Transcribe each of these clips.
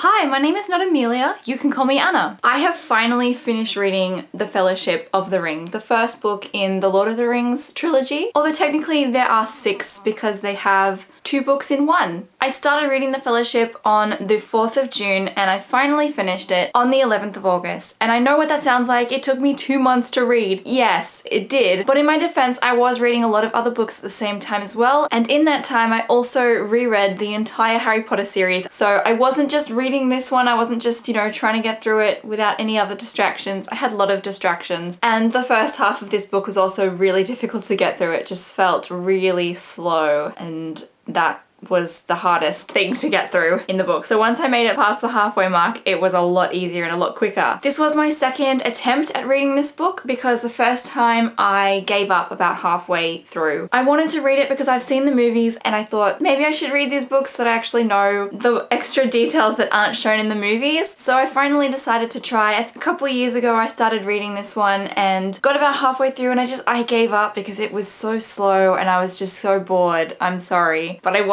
Hi, my name is not Amelia. You can call me Anna. I have finally finished reading The Fellowship of the Ring, the first book in the Lord of the Rings trilogy. Although technically there are 6 because they have 2 books in one. I started reading The Fellowship on the 4th of June and I finally finished it on the 11th of August. And I know what that sounds like. It took me 2 months to read. Yes, it did. But in my defense, I was reading a lot of other books at the same time as well. And in that time, I also reread the entire Harry Potter series. So I wasn't just reading this one. I wasn't just, trying to get through it without any other distractions. I had a lot of distractions. And the first half of this book was also really difficult to get through. It just felt really slow, and that was the hardest thing to get through in the book. So once I made it past the halfway mark, it was a lot easier and a lot quicker. This was my second attempt at reading this book because the first time I gave up about halfway through. I wanted to read it because I've seen the movies and I thought maybe I should read these books so that I actually know the extra details that aren't shown in the movies. So I finally decided to try. A couple years ago I started reading this one and got about halfway through and I gave up because it was so slow and I was just so bored. I'm sorry, but it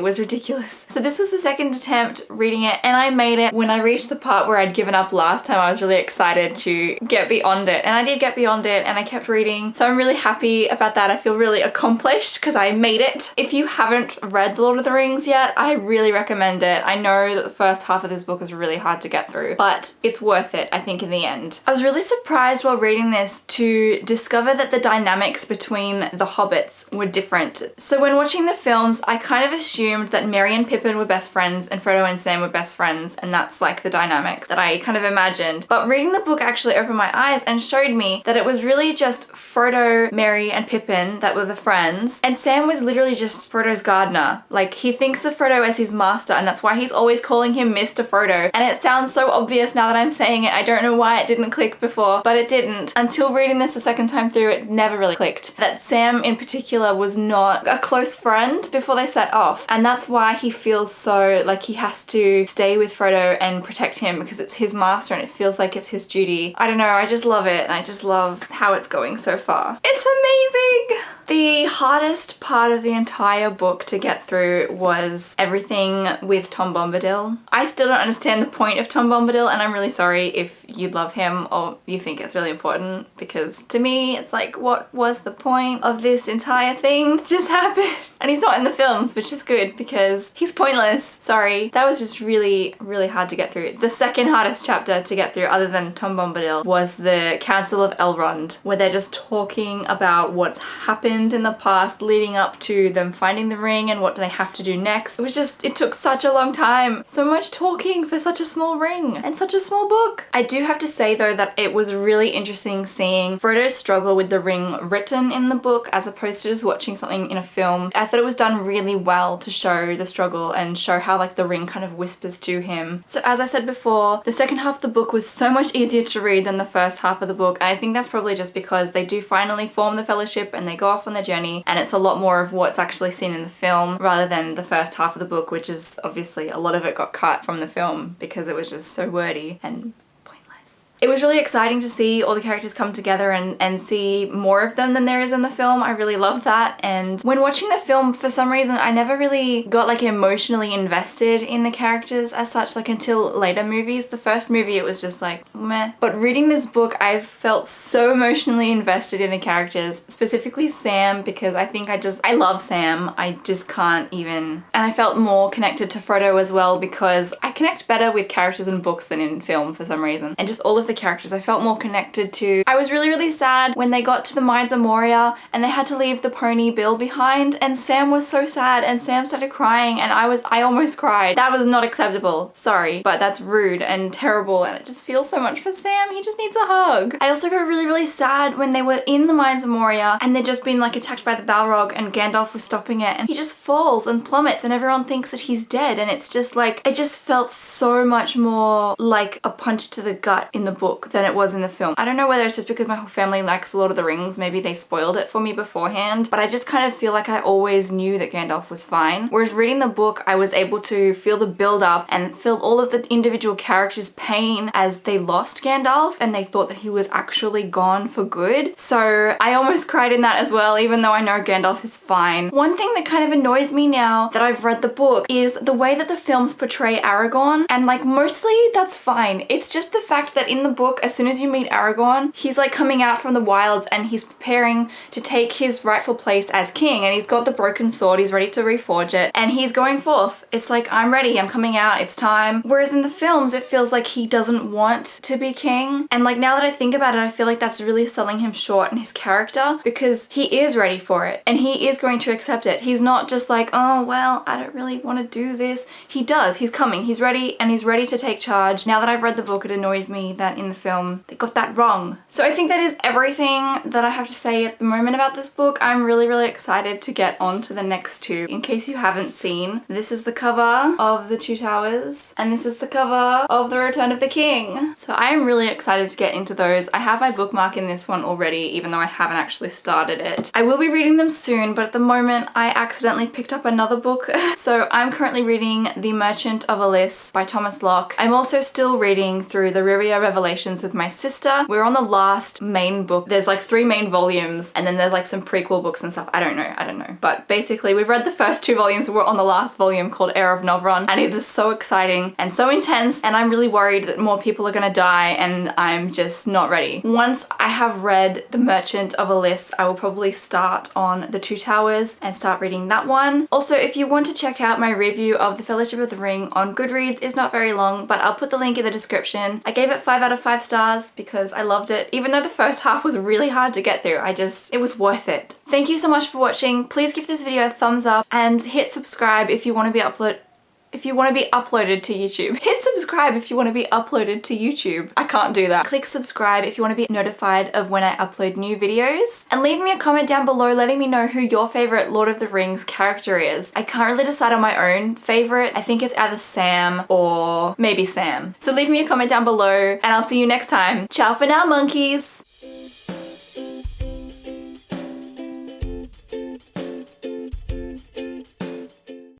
was ridiculous. So this was the second attempt reading it and I made it. When I reached the part where I'd given up last time, I was really excited to get beyond it, and I did get beyond it and I kept reading. So I'm really happy about that. I feel really accomplished because I made it. If you haven't read The Lord of the Rings yet, I really recommend it. I know that the first half of this book is really hard to get through, but it's worth it, I think, in the end. I was really surprised while reading this to discover that the dynamics between the hobbits were different. So when watching the films, I kind of assumed that Merry and Pippin were best friends and Frodo and Sam were best friends, and that's like the dynamic that I kind of imagined. But reading the book actually opened my eyes and showed me that it was really just Frodo, Merry and Pippin that were the friends, and Sam was literally just Frodo's gardener. Like, he thinks of Frodo as his master, and that's why he's always calling him Mr. Frodo. And it sounds so obvious now that I'm saying it. I don't know why it didn't click before, but it didn't. Until reading this the second time through, it never really clicked. That Sam in particular was not a close friend before they set off. And that's why he feels so like he has to stay with Frodo and protect him because it's his master and it feels like it's his duty. I don't know, I just love it and I just love how it's going so far. It's amazing! The hardest part of the entire book to get through was everything with Tom Bombadil. I still don't understand the point of Tom Bombadil, and I'm really sorry if you love him or you think it's really important, because to me it's like, what was the point of this entire thing that just happened? And he's not in the films, which is good because he's pointless. Sorry. That was just really, really hard to get through. The second hardest chapter to get through, other than Tom Bombadil, was the Council of Elrond, where they're just talking about what's happened in the past leading up to them finding the ring and what do they have to do next. It took such a long time. So much talking for such a small ring and such a small book. I do have to say though that it was really interesting seeing Frodo's struggle with the ring written in the book as opposed to just watching something in a film. I thought it was done really well to show the struggle and show how like the ring kind of whispers to him. So as I said before, the second half of the book was so much easier to read than the first half of the book, and I think that's probably just because they do finally form the fellowship and they go off on their journey, and it's a lot more of what's actually seen in the film rather than the first half of the book, which is obviously a lot of it got cut from the film because it was just so wordy and it was really exciting to see all the characters come together and see more of them than there is in the film. I really loved that. And when watching the film, for some reason, I never really got like emotionally invested in the characters as such, like until later movies. The first movie, it was just like, meh. But reading this book, I felt so emotionally invested in the characters, specifically Sam, because I love Sam. I just can't even. And I felt more connected to Frodo as well because I connect better with characters in books than in film for some reason. And just all of the characters I felt more connected to. I was really, really sad when they got to the Mines of Moria and they had to leave the pony Bill behind, and Sam was so sad and Sam started crying and I almost cried. That was not acceptable. Sorry, but that's rude and terrible, and it just feels so much for Sam. He just needs a hug. I also got really, really sad when they were in the Mines of Moria and they'd just been like attacked by the Balrog and Gandalf was stopping it and he just falls and plummets and everyone thinks that he's dead, and it's just like, it just felt so much more like a punch to the gut in the book book than it was in the film. I don't know whether it's just because my whole family likes Lord of the Rings, maybe they spoiled it for me beforehand, but I just kind of feel like I always knew that Gandalf was fine. Whereas reading the book, I was able to feel the build up and feel all of the individual characters' pain as they lost Gandalf and they thought that he was actually gone for good. So I almost cried in that as well, even though I know Gandalf is fine. One thing that kind of annoys me now that I've read the book is the way that the films portray Aragon, and like mostly that's fine. It's just the fact that in the book, as soon as you meet Aragon, he's like coming out from the wilds and he's preparing to take his rightful place as king, and he's got the broken sword, he's ready to reforge it, and he's going forth. It's like, I'm ready, I'm coming out, it's time. Whereas in the films, it feels like he doesn't want to be king. And like now that I think about it, I feel like that's really selling him short in his character, because he is ready for it and he is going to accept it. He's not just like, oh well, I don't really want to do this. He does, he's coming, he's ready, and he's ready to take charge. Now that I've read the book, it annoys me that in the film they got that wrong. So I think that is everything that I have to say at the moment about this book. I'm really excited to get on to the next two. In case you haven't seen, this is the cover of The Two Towers and this is the cover of The Return of the King. So I am really excited to get into those. I have my bookmark in this one already, even though I haven't actually started it. I will be reading them soon, but at the moment I accidentally picked up another book. So I'm currently reading The Merchant of Alice by Thomas Locke. I'm also still reading through the Rivia Revelations with my sister. We're on the last main book. There's like 3 main volumes and then there's like some prequel books and stuff. I don't know. But basically we've read the first 2 volumes. We're on the last volume called Heir of Novron, and it is so exciting and so intense, and I'm really worried that more people are gonna die and I'm just not ready. Once I have read The Merchant of Alice, I will probably start on The Two Towers and start reading that one. Also, if you want to check out my review of The Fellowship of the Ring on Goodreads, it's not very long, but I'll put the link in the description. I gave it 5 out of 5 stars because I loved it. Even though the first half was really hard to get through, it was worth it. Thank you so much for watching. Please give this video a thumbs up and hit subscribe if you want to be uploaded to YouTube. Hit subscribe if you want to be uploaded to YouTube. I can't do that. Click subscribe if you want to be notified of when I upload new videos. And leave me a comment down below letting me know who your favorite Lord of the Rings character is. I can't really decide on my own favorite. I think it's either Sam or maybe Sam. So leave me a comment down below and I'll see you next time. Ciao for now, monkeys!